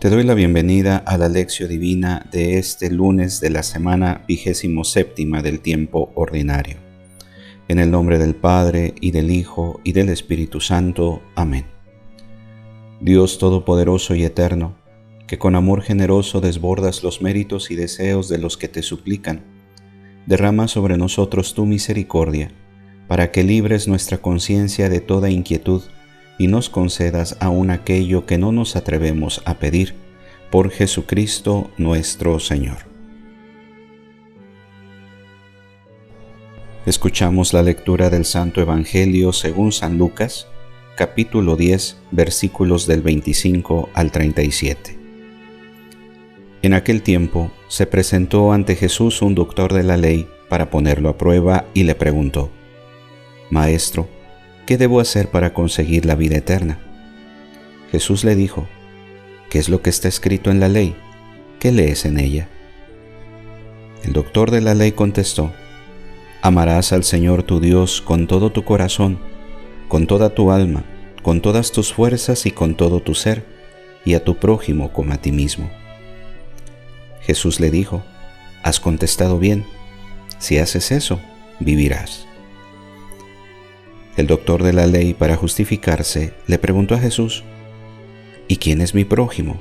Te doy la bienvenida a la Lección Divina de este lunes de la semana 27ª del tiempo ordinario. En el nombre del Padre, y del Hijo, y del Espíritu Santo. Amén. Dios Todopoderoso y Eterno, que con amor generoso desbordas los méritos y deseos de los que te suplican, derrama sobre nosotros tu misericordia, para que libres nuestra conciencia de toda inquietud y nos concedas aún aquello que no nos atrevemos a pedir, por Jesucristo nuestro Señor. Escuchamos la lectura del Santo Evangelio según San Lucas, capítulo 10, versículos del 25 al 37. En aquel tiempo se presentó ante Jesús un doctor de la ley para ponerlo a prueba y le preguntó: Maestro, ¿qué debo hacer para conseguir la vida eterna? Jesús le dijo: ¿Qué es lo que está escrito en la ley? ¿Qué lees en ella? El doctor de la ley contestó: Amarás al Señor tu Dios con todo tu corazón, con toda tu alma, con todas tus fuerzas y con todo tu ser, y a tu prójimo como a ti mismo. Jesús le dijo: Has contestado bien. Si haces eso, vivirás. El doctor de la ley, para justificarse, le preguntó a Jesús: ¿Y quién es mi prójimo?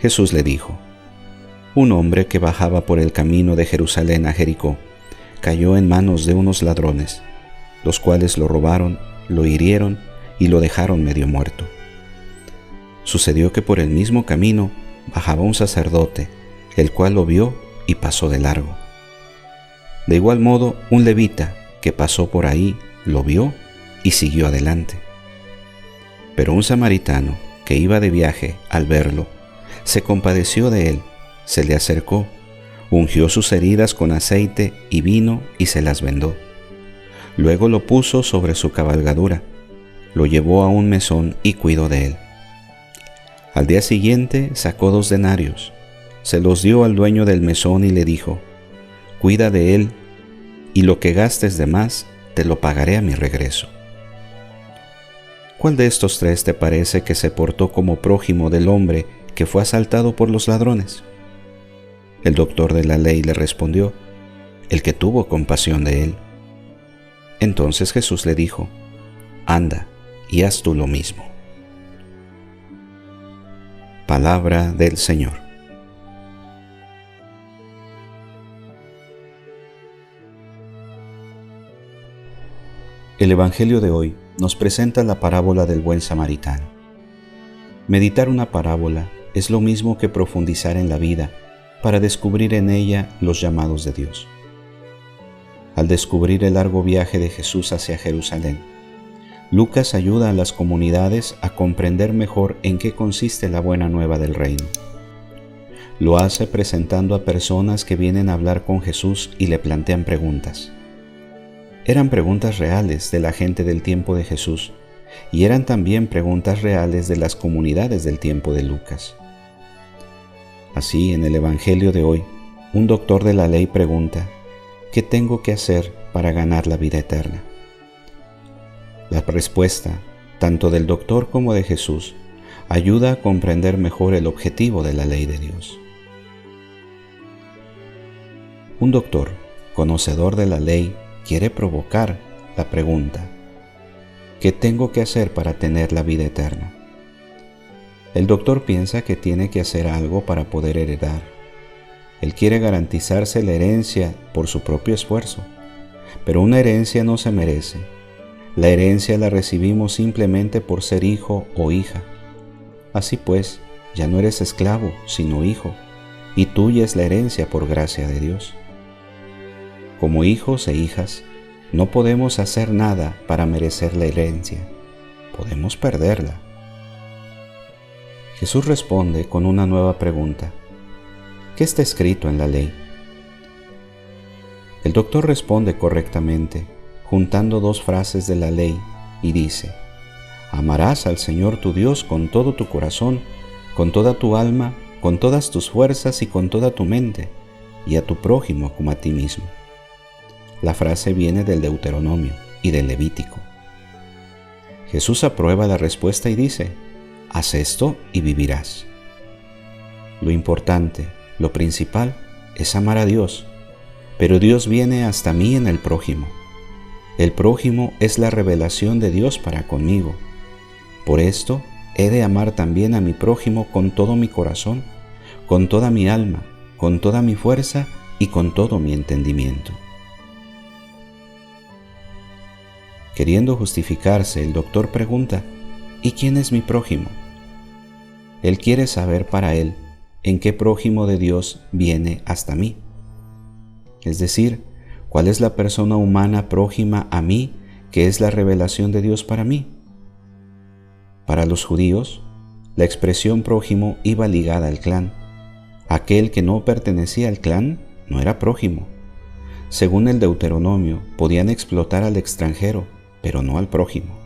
Jesús le dijo: Un hombre que bajaba por el camino de Jerusalén a Jericó cayó en manos de unos ladrones, los cuales lo robaron, lo hirieron y lo dejaron medio muerto. Sucedió que por el mismo camino bajaba un sacerdote, el cual lo vio y pasó de largo. De igual modo, un levita que pasó por ahí lo vio y siguió adelante. Pero un samaritano que iba de viaje, al verlo, se compadeció de él, se le acercó, ungió sus heridas con aceite y vino y se las vendó. Luego lo puso sobre su cabalgadura, lo llevó a un mesón y cuidó de él. Al día siguiente sacó 2 denarios, se los dio al dueño del mesón y le dijo: Cuida de él, y lo que gastes de más te lo pagaré a mi regreso. ¿Cuál de estos 3 te parece que se portó como prójimo del hombre que fue asaltado por los ladrones? El doctor de la ley le respondió: El que tuvo compasión de él. Entonces Jesús le dijo: Anda y haz tú lo mismo. Palabra del Señor. El Evangelio de hoy nos presenta la parábola del buen samaritano. Meditar una parábola es lo mismo que profundizar en la vida para descubrir en ella los llamados de Dios. Al descubrir el largo viaje de Jesús hacia Jerusalén, Lucas ayuda a las comunidades a comprender mejor en qué consiste la buena nueva del reino. Lo hace presentando a personas que vienen a hablar con Jesús y le plantean preguntas. Eran preguntas reales de la gente del tiempo de Jesús y eran también preguntas reales de las comunidades del tiempo de Lucas. Así, en el Evangelio de hoy, un doctor de la ley pregunta: ¿qué tengo que hacer para ganar la vida eterna? La respuesta, tanto del doctor como de Jesús, ayuda a comprender mejor el objetivo de la ley de Dios. Un doctor, conocedor de la ley, quiere provocar la pregunta: ¿qué tengo que hacer para tener la vida eterna? El doctor piensa que tiene que hacer algo para poder heredar. Él quiere garantizarse la herencia por su propio esfuerzo, pero una herencia no se merece. La herencia la recibimos simplemente por ser hijo o hija. Así pues, ya no eres esclavo, sino hijo, y tuya es la herencia por gracia de Dios. Como hijos e hijas, no podemos hacer nada para merecer la herencia. Podemos perderla. Jesús responde con una nueva pregunta: ¿qué está escrito en la ley? El doctor responde correctamente, juntando 2 frases de la ley, y dice: Amarás al Señor tu Dios con todo tu corazón, con toda tu alma, con todas tus fuerzas y con toda tu mente, y a tu prójimo como a ti mismo. La frase viene del Deuteronomio y del Levítico. Jesús aprueba la respuesta y dice: haz esto y vivirás. Lo importante, lo principal, es amar a Dios, pero Dios viene hasta mí en el prójimo. El prójimo es la revelación de Dios para conmigo. Por esto, he de amar también a mi prójimo con todo mi corazón, con toda mi alma, con toda mi fuerza y con todo mi entendimiento. Queriendo justificarse, el doctor pregunta: ¿y quién es mi prójimo? Él quiere saber para él en qué prójimo de Dios viene hasta mí. Es decir, ¿cuál es la persona humana prójima a mí que es la revelación de Dios para mí? Para los judíos, la expresión prójimo iba ligada al clan. Aquel que no pertenecía al clan no era prójimo. Según el Deuteronomio, podían explotar al extranjero, pero no al prójimo.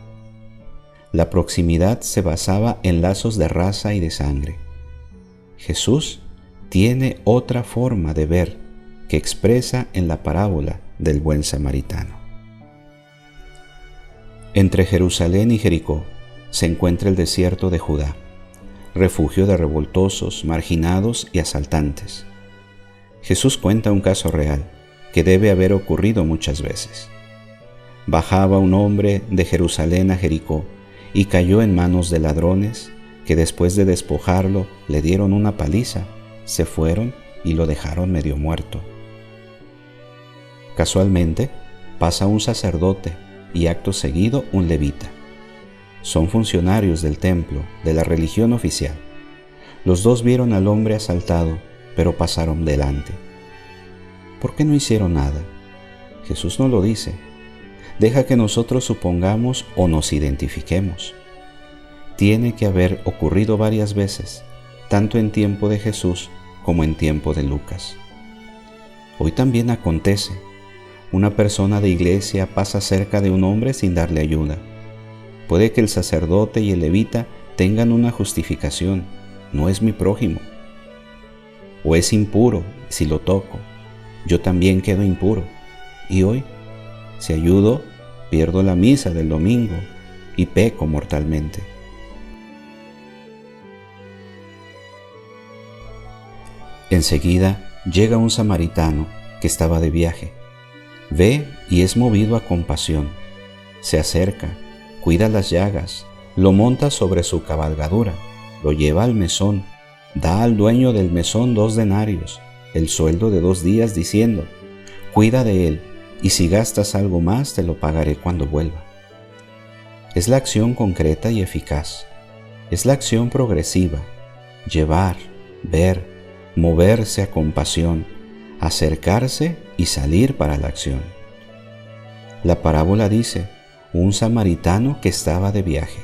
La proximidad se basaba en lazos de raza y de sangre. Jesús tiene otra forma de ver que expresa en la parábola del buen samaritano. Entre Jerusalén y Jericó se encuentra el desierto de Judá, refugio de revoltosos, marginados y asaltantes. Jesús cuenta un caso real que debe haber ocurrido muchas veces. Bajaba un hombre de Jerusalén a Jericó y cayó en manos de ladrones que después de despojarlo le dieron una paliza, se fueron y lo dejaron medio muerto. Casualmente pasa un sacerdote y acto seguido un levita. Son funcionarios del templo, de la religión oficial. Los dos vieron al hombre asaltado, pero pasaron delante. ¿Por qué no hicieron nada? Jesús no lo dice. Deja que nosotros supongamos o nos identifiquemos. Tiene que haber ocurrido varias veces, tanto en tiempo de Jesús como en tiempo de Lucas. Hoy también acontece. Una persona de iglesia pasa cerca de un hombre sin darle ayuda. Puede que el sacerdote y el levita tengan una justificación: no es mi prójimo. O es impuro, si lo toco, yo también quedo impuro. Y hoy, si ayudo, pierdo la misa del domingo y peco mortalmente. Enseguida llega un samaritano que estaba de viaje. Ve y es movido a compasión. Se acerca, cuida las llagas, lo monta sobre su cabalgadura, lo lleva al mesón, da al dueño del mesón 2 denarios, el sueldo de 2 días, diciendo: cuida de él, y si gastas algo más te lo pagaré cuando vuelva. Es la acción concreta y eficaz. Es la acción progresiva: llevar, ver, moverse a compasión, acercarse y salir para la acción. La parábola dice: un samaritano que estaba de viaje.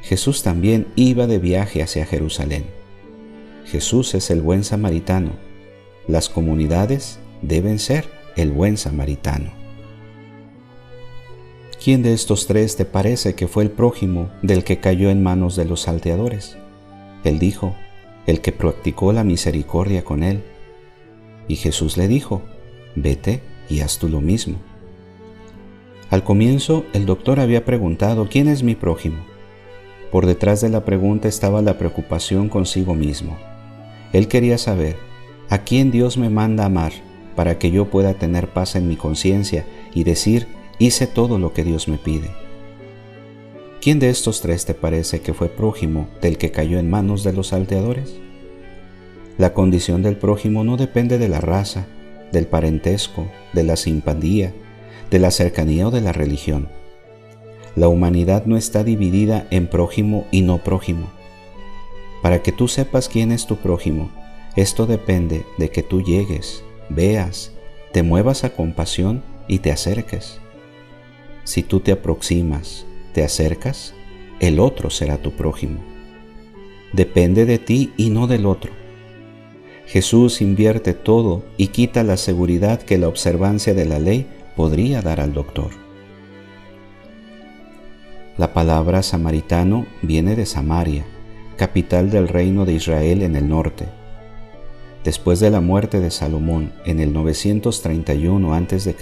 Jesús también iba de viaje hacia Jerusalén. Jesús es el buen samaritano. Las comunidades deben ser el buen samaritano. ¿Quién de estos 3 te parece que fue el prójimo del que cayó en manos de los salteadores? Él dijo: el que practicó la misericordia con él. Y Jesús le dijo: vete y haz tú lo mismo. Al comienzo, el doctor había preguntado: ¿quién es mi prójimo? Por detrás de la pregunta estaba la preocupación consigo mismo. Él quería saber: ¿a quién Dios me manda amar para que yo pueda tener paz en mi conciencia y decir: hice todo lo que Dios me pide? ¿Quién de estos 3 te parece que fue prójimo del que cayó en manos de los salteadores? La condición del prójimo no depende de la raza, del parentesco, de la simpatía, de la cercanía o de la religión. La humanidad no está dividida en prójimo y no prójimo. Para que tú sepas quién es tu prójimo, esto depende de que tú llegues, veas, te muevas a compasión y te acerques. Si tú te aproximas, te acercas, el otro será tu prójimo. Depende de ti y no del otro. Jesús invierte todo y quita la seguridad que la observancia de la ley podría dar al doctor. La palabra samaritano viene de Samaria, capital del reino de Israel en el norte. Después de la muerte de Salomón en el 931 a.C.,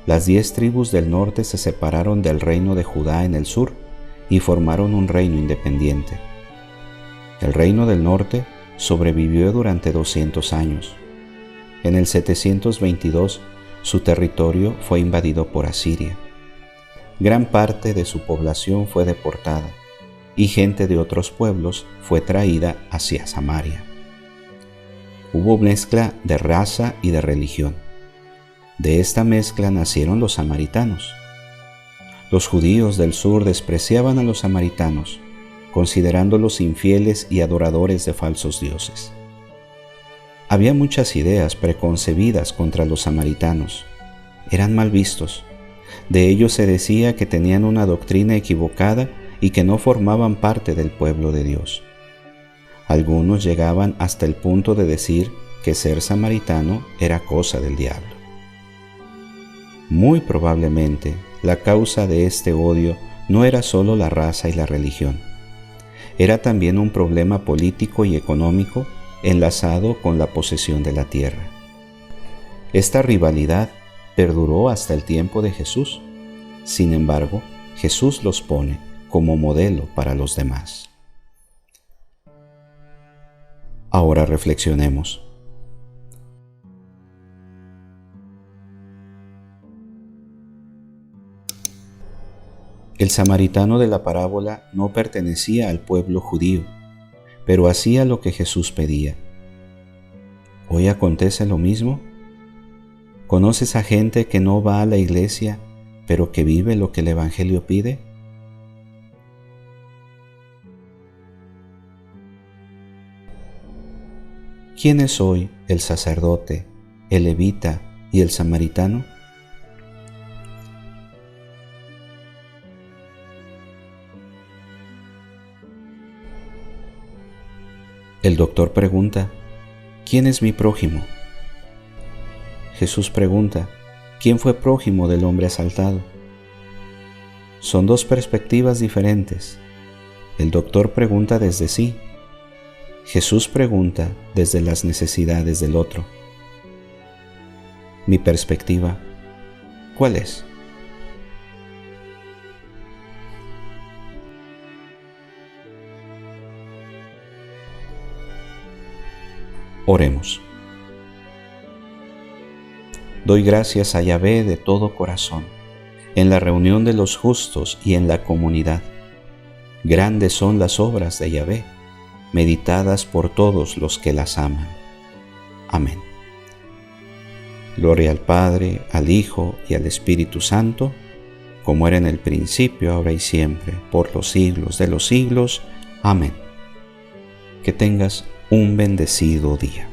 las 10 tribus del norte se separaron del reino de Judá en el sur y formaron un reino independiente. El reino del norte sobrevivió durante 200 años. En el 722, su territorio fue invadido por Asiria. Gran parte de su población fue deportada y gente de otros pueblos fue traída hacia Samaria. Hubo mezcla de raza y de religión. De esta mezcla nacieron los samaritanos. Los judíos del sur despreciaban a los samaritanos, considerándolos infieles y adoradores de falsos dioses. Había muchas ideas preconcebidas contra los samaritanos. Eran mal vistos. De ellos se decía que tenían una doctrina equivocada y que no formaban parte del pueblo de Dios. Algunos llegaban hasta el punto de decir que ser samaritano era cosa del diablo. Muy probablemente, la causa de este odio no era solo la raza y la religión. Era también un problema político y económico enlazado con la posesión de la tierra. Esta rivalidad perduró hasta el tiempo de Jesús. Sin embargo, Jesús los pone como modelo para los demás. Ahora reflexionemos. El samaritano de la parábola no pertenecía al pueblo judío, pero hacía lo que Jesús pedía. ¿Hoy acontece lo mismo? ¿Conoces a gente que no va a la iglesia, pero que vive lo que el Evangelio pide? ¿Quién es hoy el sacerdote, el levita y el samaritano? El doctor pregunta, ¿quién es mi prójimo? Jesús pregunta, ¿quién fue prójimo del hombre asaltado? Son dos perspectivas diferentes. El doctor pregunta desde sí. Jesús pregunta desde las necesidades del otro. Mi perspectiva, ¿cuál es? Oremos. Doy gracias a Yahvé de todo corazón, en la reunión de los justos y en la comunidad. Grandes son las obras de Yahvé, meditadas por todos los que las aman. Amén. Gloria al Padre, al Hijo y al Espíritu Santo, como era en el principio, ahora y siempre, por los siglos de los siglos. Amén. Que tengas un bendecido día.